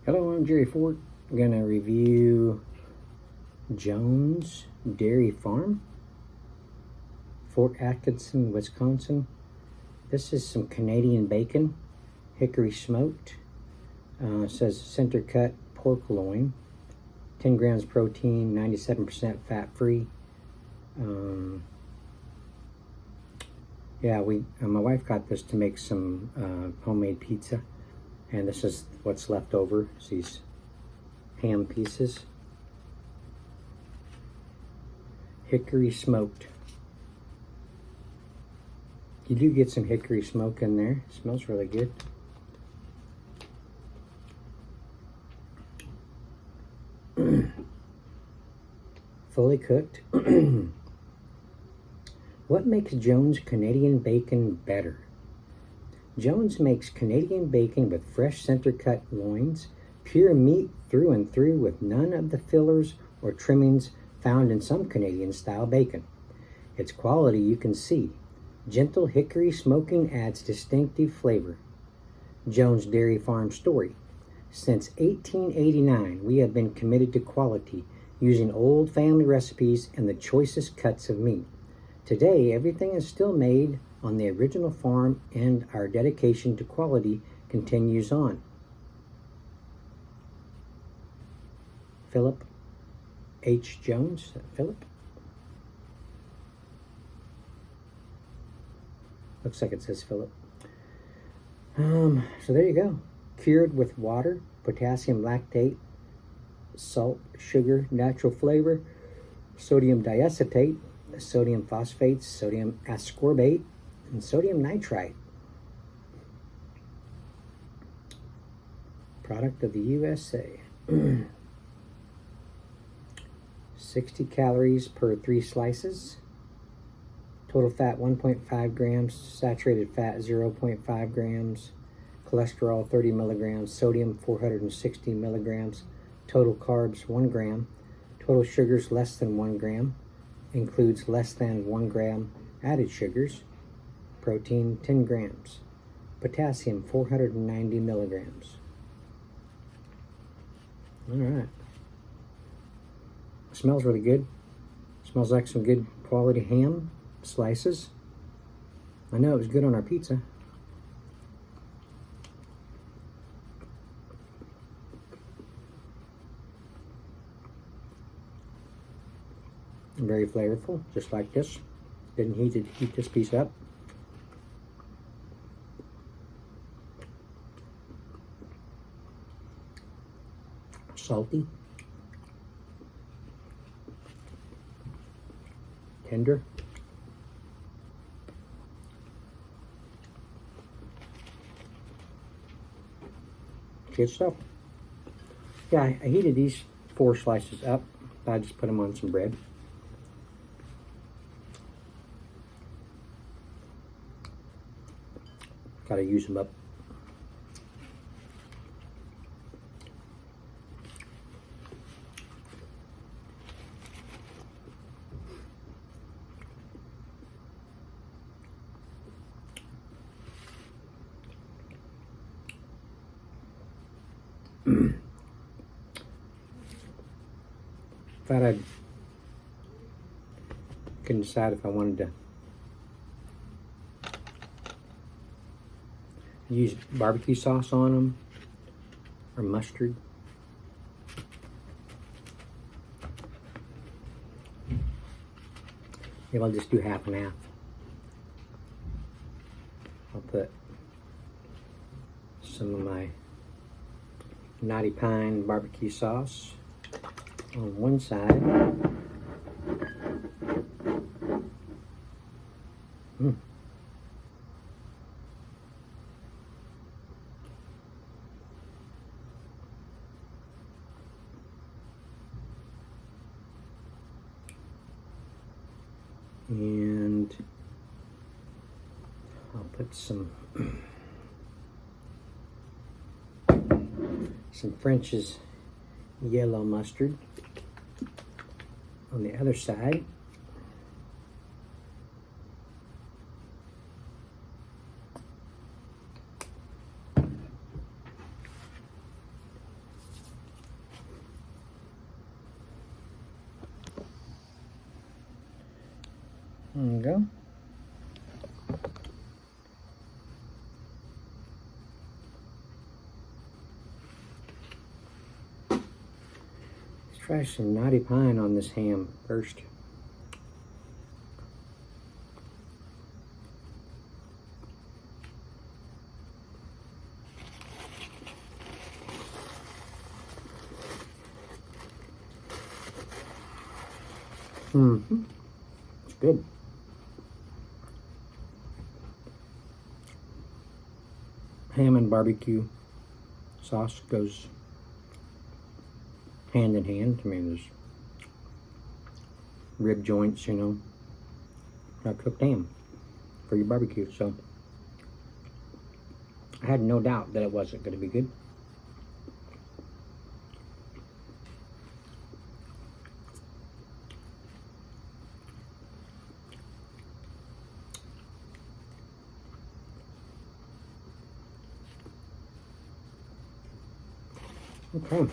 Hello, I'm Jerry Fort. I'm going to review Jones Dairy Farm, Fort Atkinson, Wisconsin. This is some Canadian bacon, hickory smoked. It says center cut pork loin, 10 grams protein, 97% fat free. My wife got this to make some homemade pizza, and this is what's left over. It's these ham pieces, hickory smoked. You do get some hickory smoke in there. It smells really good. Fully cooked. What makes Jones Canadian bacon better? Jones makes Canadian bacon with fresh center-cut loins, pure meat through and through with none of the fillers or trimmings found in some Canadian-style bacon. Its quality you can see. Gentle hickory smoking adds distinctive flavor. Jones Dairy Farm story. Since 1889, we have been committed to quality, using old family recipes and the choicest cuts of meat. Today, everything is still made on the original farm, and our dedication to quality continues on. Philip H. Jones. Philip? Looks like it says Philip. So there you go. Cured with water, potassium lactate, salt, sugar, natural flavor, sodium diacetate, sodium phosphate, sodium ascorbate, and sodium nitrite. Product of the USA. 60 calories per 3 slices. Total fat 1.5 grams, saturated fat 0.5 grams, cholesterol 30 milligrams, sodium 460 milligrams, total carbs 1 gram, total sugars less than 1 gram, includes less than 1 gram added sugars, protein 10 grams, potassium 490 milligrams. All right. Smells really good. Smells like some good quality ham slices. I know it was good on our pizza. Very flavorful, just like this. Didn't heat this piece up. Salty. Tender. Good stuff. Yeah, I heated these 4 slices up. I just put them on some bread. Gotta use them up. Thought I couldn't decide if I wanted to use barbecue sauce on them or mustard. Maybe I'll just do half and half. I'll put some of my Naughty Pine barbecue sauce on one side. And I'll put some French's yellow mustard on the other side. There you go. Let's try some knotty pine on this ham first. It's good. Ham and barbecue sauce goes hand in hand. I mean, there's rib joints, you know, cooked ham for your barbecue. So I had no doubt that it wasn't going to be good. Okay.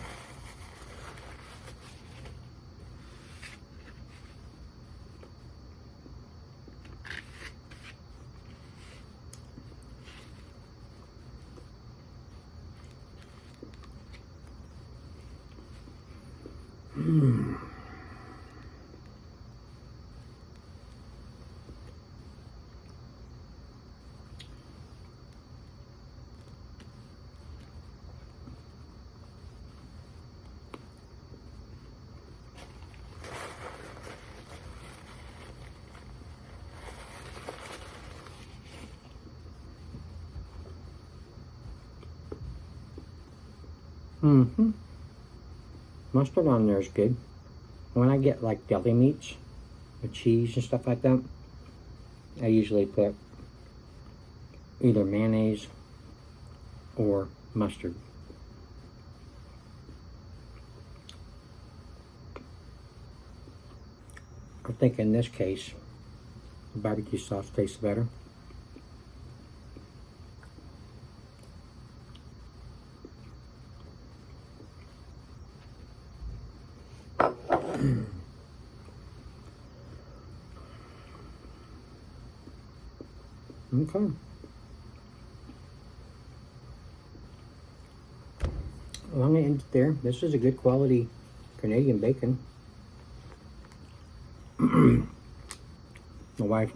Mustard on there is good. When I get like deli meats with cheese and stuff like that, I usually put either mayonnaise or mustard. I think in this case, the barbecue sauce tastes better. Okay. Well, I'm going to end it there. This is a good quality Canadian bacon. My wife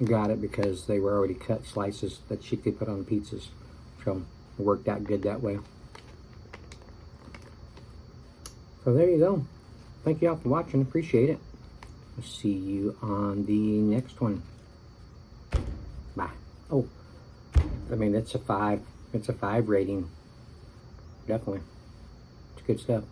got it because they were already cut slices that she could put on pizzas. So it worked out good that way. So there you go. Thank you all for watching. Appreciate it. I'll see you on the next one. Bye. Oh, I mean, it's a 5. It's a 5 rating. Definitely. It's good stuff.